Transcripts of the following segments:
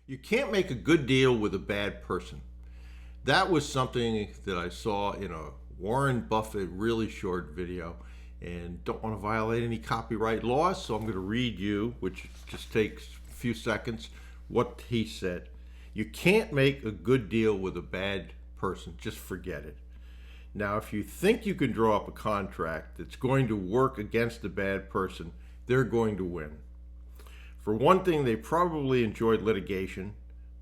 You can't make a good deal with a bad person. That was something that I saw in a Warren Buffett really short video, and don't want to violate any copyright laws, so I'm going to read you, which just takes a few seconds, what he said. You can't make a good deal with a bad person. Just forget it. Now, if you think you can draw up a contract that's going to work against a bad person, they're going to win. For one thing, they probably enjoyed litigation,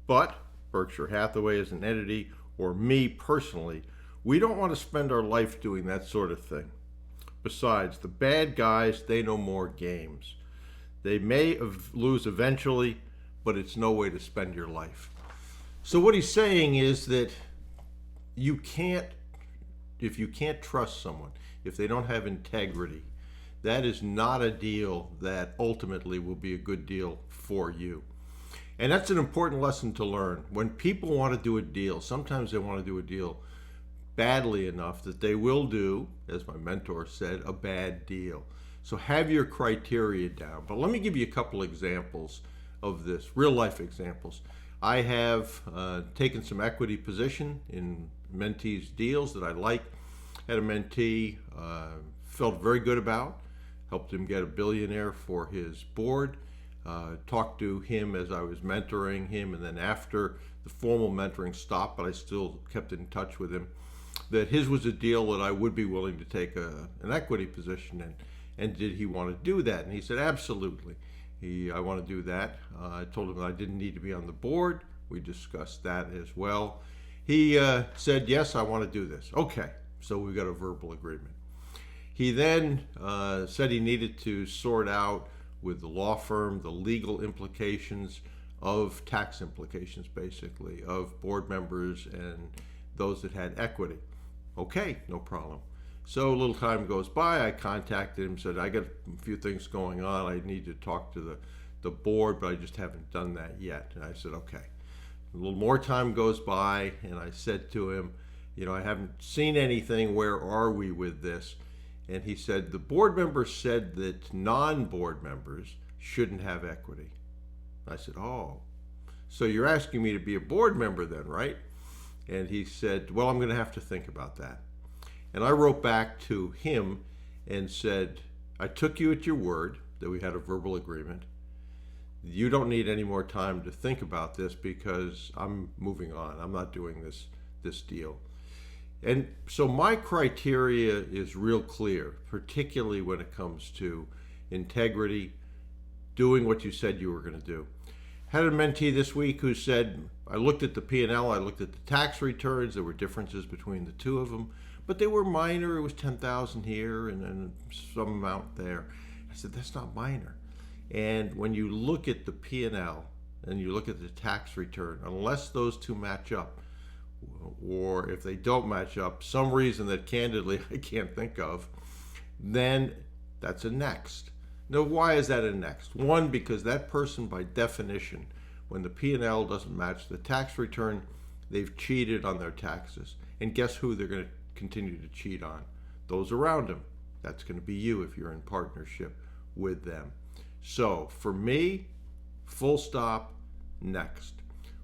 but Berkshire Hathaway as an entity, or me personally, we don't want to spend our life doing that sort of thing. Besides, the bad guys, they know more games. They may lose eventually, but it's no way to spend your life. So what he's saying is that if you can't trust someone, if they don't have integrity, that is not a deal that ultimately will be a good deal for you. And that's an important lesson to learn. When people want to do a deal, sometimes they want to do a deal badly enough that they will do, as my mentor said, a bad deal. So have your criteria down. But let me give you a couple examples of this, real life examples. I have taken some equity position in mentees' deals that I like. Had a mentee, felt very good about, helped him get a billionaire for his board. Talked to him as I was mentoring him, and then after the formal mentoring stopped, but I still kept in touch with him, that his was a deal that I would be willing to take an equity position in. And did he want to do that? And he said, absolutely. I want to do that. I told him that I didn't need to be on the board. We discussed that as well. He said, yes, I want to do this. Okay, so we got a verbal agreement. He then said he needed to sort out with the law firm the legal implications of tax implications, basically, of board members and those that had equity. Okay, no problem. So a little time goes by, I contacted him, said, I got a few things going on, I need to talk to the board, but I just haven't done that yet. And I said, okay. A little more time goes by, and I said to him, I haven't seen anything, where are we with this? And he said, the board members said that non-board members shouldn't have equity. I said, oh, so you're asking me to be a board member then, right? And he said, well, I'm going to have to think about that. And I wrote back to him and said, I took you at your word that we had a verbal agreement. You don't need any more time to think about this because I'm moving on. I'm not doing this deal. And so my criteria is real clear, particularly when it comes to integrity, doing what you said you were going to do. Had a mentee this week who said, I looked at the P&L, I looked at the tax returns, there were differences between the two of them, but they were minor. It was $10,000 here and then some amount there. I said, that's not minor. And when you look at the P&L and you look at the tax return, unless those two match up, or if they don't match up, some reason that candidly I can't think of, then that's a next. Now, why is that a next? One, because that person by definition, when the P&L doesn't match the tax return, they've cheated on their taxes. And guess who they're going to continue to cheat on? Those around them. That's going to be you if you're in partnership with them. So for me, full stop, next.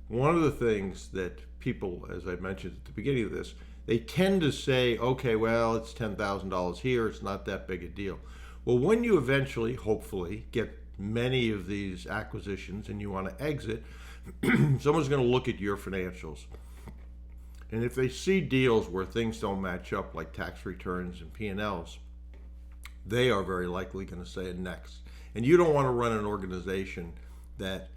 One of the things that people, as I mentioned at the beginning of this, they tend to say, okay, well, it's $10,000 here, it's not that big a deal. Well, when you eventually, hopefully, get many of these acquisitions and you want to exit, someone's going to look at your financials. And if they see deals where things don't match up, like tax returns and P&Ls, they are very likely going to say next. And you don't want to run an organization that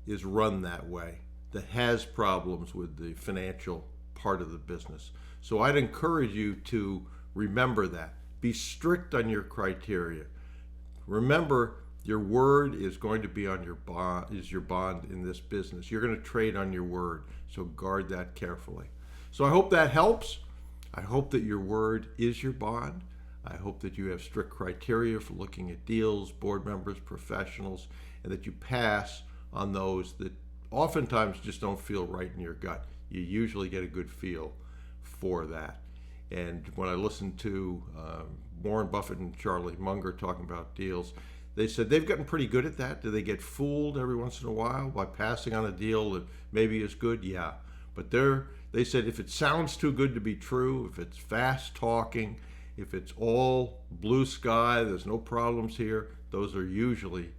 is run that way, that has problems with the financial part of the business. So I'd encourage you to remember that. Be strict on your criteria. Remember, your word is going to be on your bond, is your bond in this business. You're going to trade on your word, so guard that carefully. So I hope that helps. I hope that your word is your bond. I hope that you have strict criteria for looking at deals, board members, professionals, and that you pass on those that oftentimes just don't feel right in your gut. You usually get a good feel for that. And when I listen to Warren Buffett and Charlie Munger talking about deals, They said they've gotten pretty good at that. Do they get fooled every once in a while by passing on a deal that maybe is good? Yeah. But they said if it sounds too good to be true, if it's fast talking, if it's all blue sky, there's no problems here, those are usually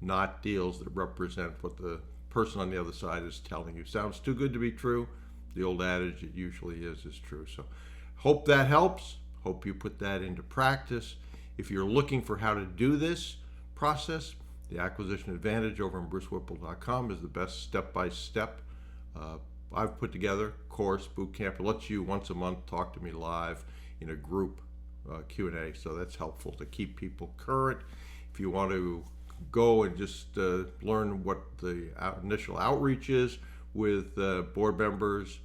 not deals that represent what the person on the other side is telling you. Sounds too good to be true. The old adage, it usually is true. So hope that helps. Hope you put that into practice. If you're looking for how to do this process, the Acquisition Advantage over on brucewhipple.com is the best step-by-step I've put together course, boot camp. It lets you once a month talk to me live in a group Q&A, so that's helpful to keep people current. If you want to go and just learn what the initial outreach is with board members,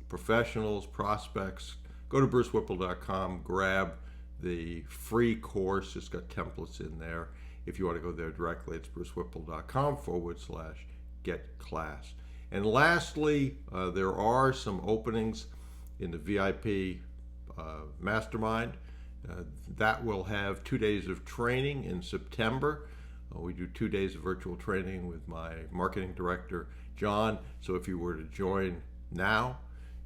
professionals, prospects, go to brucewhipple.com, grab the free course. It's got templates in there. If you want to go there directly, it's brucewhipple.com/get class. And lastly, there are some openings in the VIP mastermind. That will have 2 days of training in September. We do 2 days of virtual training with my marketing director, John. So if you were to join now,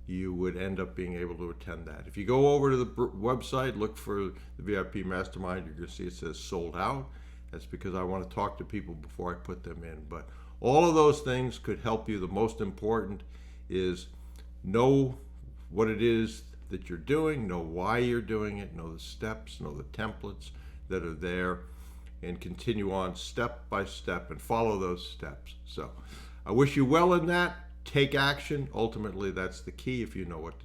you would end up being able to attend that. If you go over to the website, look for the VIP Mastermind, you're going to see it says sold out. That's because I want to talk to people before I put them in. But all of those things could help you. The most important is know what it is that you're doing, know why you're doing it, know the steps, know the templates that are there, and continue on step by step and follow those steps. So I wish you well in that. Take action. Ultimately, that's the key if you know what to do.